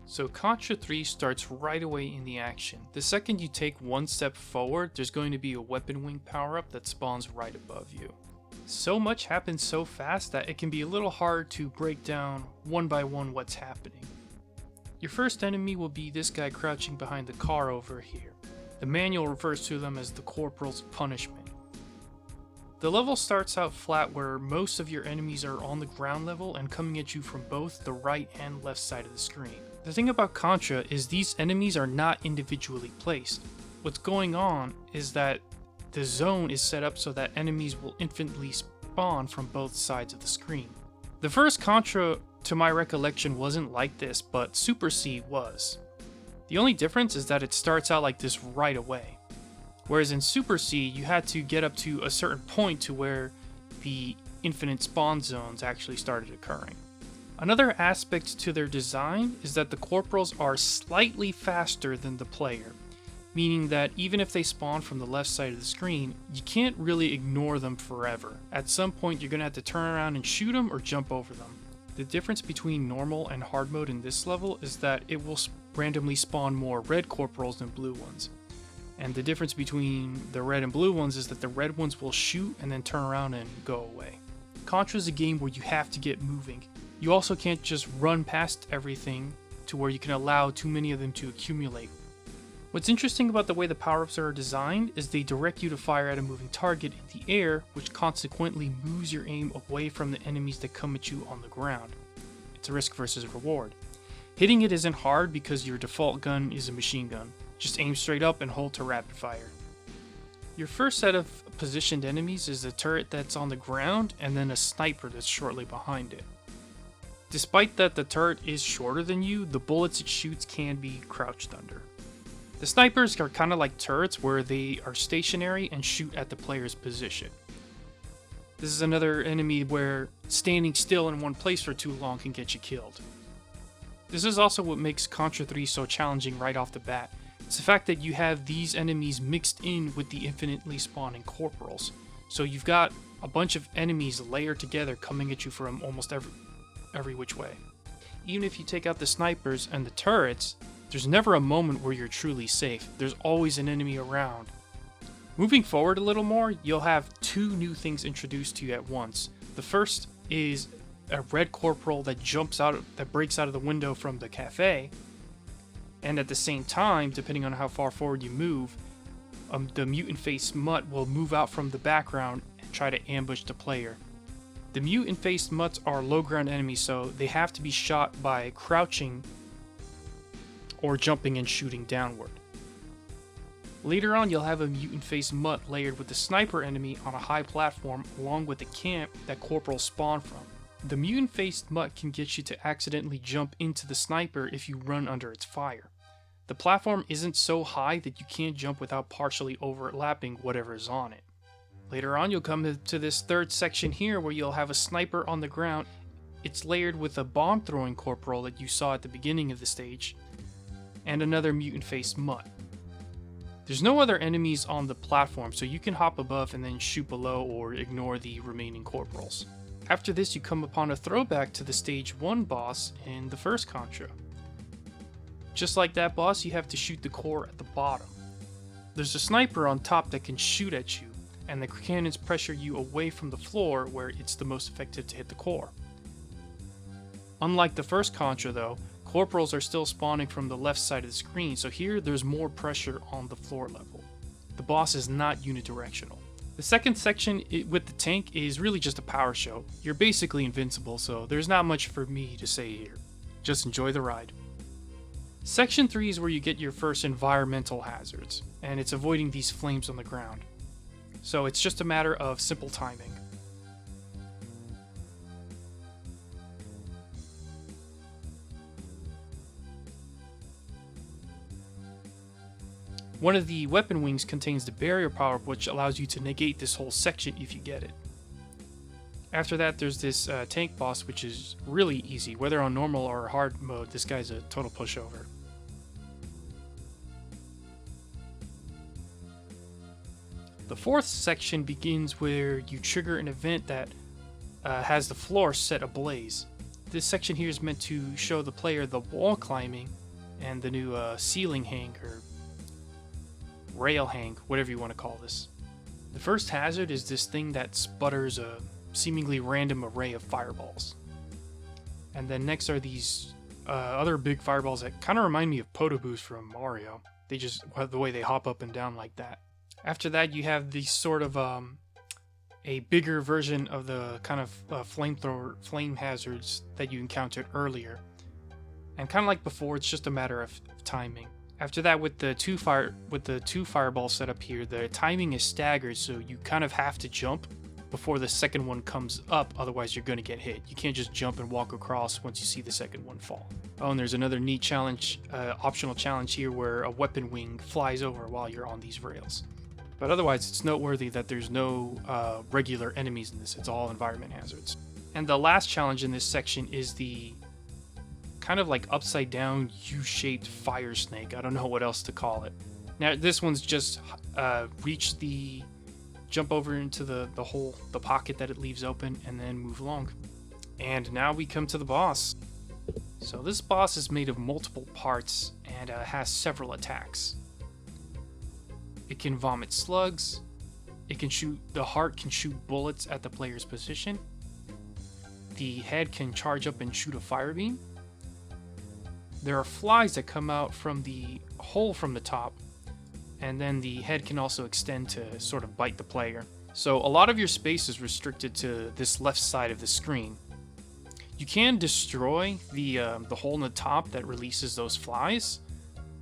So Contra 3 starts right away in the action. The second you take one step forward, there's going to be a weapon wing power-up that spawns right above you. So much happens so fast that it can be a little hard to break down one by one what's happening. Your first enemy will be this guy crouching behind the car over here. The manual refers to them as the Corporal's Punishment. The level starts out flat where most of your enemies are on the ground level and coming at you from both the right and left side of the screen. The thing about Contra is these enemies are not individually placed. What's going on is that the zone is set up so that enemies will infinitely spawn from both sides of the screen. The first Contra, to my recollection, wasn't like this, but Super C was. The only difference is that it starts out like this right away. Whereas in Super C, you had to get up to a certain point to where the infinite spawn zones actually started occurring. Another aspect to their design is that the corporals are slightly faster than the player, meaning that even if they spawn from the left side of the screen, you can't really ignore them forever. At some point, you're going to have to turn around and shoot them or jump over them. The difference between normal and hard mode in this level is that it will randomly spawn more red corporals than blue ones. And the difference between the red and blue ones is that the red ones will shoot and then turn around and go away. Contra is a game where you have to get moving. You also can't just run past everything to where you can allow too many of them to accumulate. What's interesting about the way the power-ups are designed is they direct you to fire at a moving target in the air, which consequently moves your aim away from the enemies that come at you on the ground. It's a risk versus reward. Hitting it isn't hard because your default gun is a machine gun. Just aim straight up and hold to rapid fire. Your first set of positioned enemies is the turret that's on the ground and then a sniper that's shortly behind it. Despite that the turret is shorter than you, the bullets it shoots can be crouched under. The snipers are kind of like turrets where they are stationary and shoot at the player's position. This is another enemy where standing still in one place for too long can get you killed. This is also what makes Contra 3 so challenging right off the bat. It's the fact that you have these enemies mixed in with the infinitely spawning corporals. So you've got a bunch of enemies layered together coming at you from almost every which way. Even if you take out the snipers and the turrets, there's never a moment where you're truly safe. There's always an enemy around. Moving forward a little more, you'll have two new things introduced to you at once. The first is a red corporal that breaks out of the window from the cafe, and at the same time, depending on how far forward you move, the mutant-faced mutt will move out from the background and try to ambush the player. The mutant-faced mutts are low-ground enemies, so they have to be shot by crouching or jumping and shooting downward. Later on, you'll have a mutant-faced mutt layered with the sniper enemy on a high platform along with the camp that corporals spawn from. The mutant-faced mutt can get you to accidentally jump into the sniper if you run under its fire. The platform isn't so high that you can't jump without partially overlapping whatever is on it. Later on, you'll come to this third section here where you'll have a sniper on the ground. It's layered with a bomb-throwing corporal that you saw at the beginning of the stage, and another mutant-faced mutt. There's no other enemies on the platform, so you can hop above and then shoot below or ignore the remaining corporals. After this, you come upon a throwback to the Stage 1 boss in the first Contra. Just like that boss, you have to shoot the core at the bottom. There's a sniper on top that can shoot at you, and the cannons pressure you away from the floor where it's the most effective to hit the core. Unlike the first Contra though, corporals are still spawning from the left side of the screen, so here there's more pressure on the floor level. The boss is not unidirectional. The second section with the tank is really just a power show. You're basically invincible, so there's not much for me to say here. Just enjoy the ride. Section 3 is where you get your first environmental hazards, and it's avoiding these flames on the ground. So it's just a matter of simple timing. One of the weapon wings contains the barrier power, which allows you to negate this whole section if you get it. After that, there's this tank boss, which is really easy. Whether on normal or hard mode, this guy's a total pushover. The fourth section begins where you trigger an event that has the floor set ablaze. This section here is meant to show the player the wall climbing and the new ceiling hang or rail hang, whatever you want to call this. The first hazard is this thing that sputters a seemingly random array of fireballs. And then next are these other big fireballs that kind of remind me of Podoboos from Mario. They just, the way they hop up and down like that. After that, you have these sort of a bigger version of the kind of flame hazards that you encountered earlier. And kind of like before, it's just a matter of timing. After that, with the two fireballs set up here, the timing is staggered, so you kind of have to jump before the second one comes up, otherwise you're going to get hit. You can't just jump and walk across once you see the second one fall. Oh, and there's another neat challenge, optional challenge here where a weapon wing flies over while you're on these rails. But otherwise, it's noteworthy that there's no regular enemies in this. It's all environment hazards. And the last challenge in this section is the kind of like upside down U-shaped fire snake. I don't know what else to call it. Now, this one's just jump over into the hole, the pocket that it leaves open, and then move along. And now we come to the boss. So this boss is made of multiple parts and has several attacks. It can vomit slugs. The heart can shoot bullets at the player's position. The head can charge up and shoot a fire beam. There are flies that come out from the hole from the top, and then the head can also extend to sort of bite the player. So a lot of your space is restricted to this left side of the screen. You can destroy the hole in the top that releases those flies.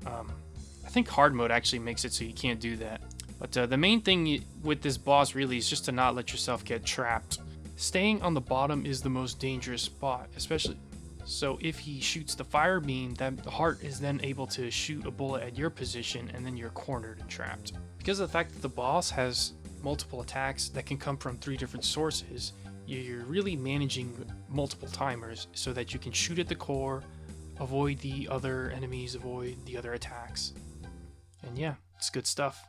I think hard mode actually makes it so you can't do that. But the main thing with this boss really is just to not let yourself get trapped. Staying on the bottom is the most dangerous spot, especially. So if he shoots the fire beam, the heart is then able to shoot a bullet at your position, and then you're cornered and trapped. Because of the fact that the boss has multiple attacks that can come from 3 different sources, you're really managing multiple timers so that you can shoot at the core, avoid the other enemies, avoid the other attacks. And yeah, it's good stuff.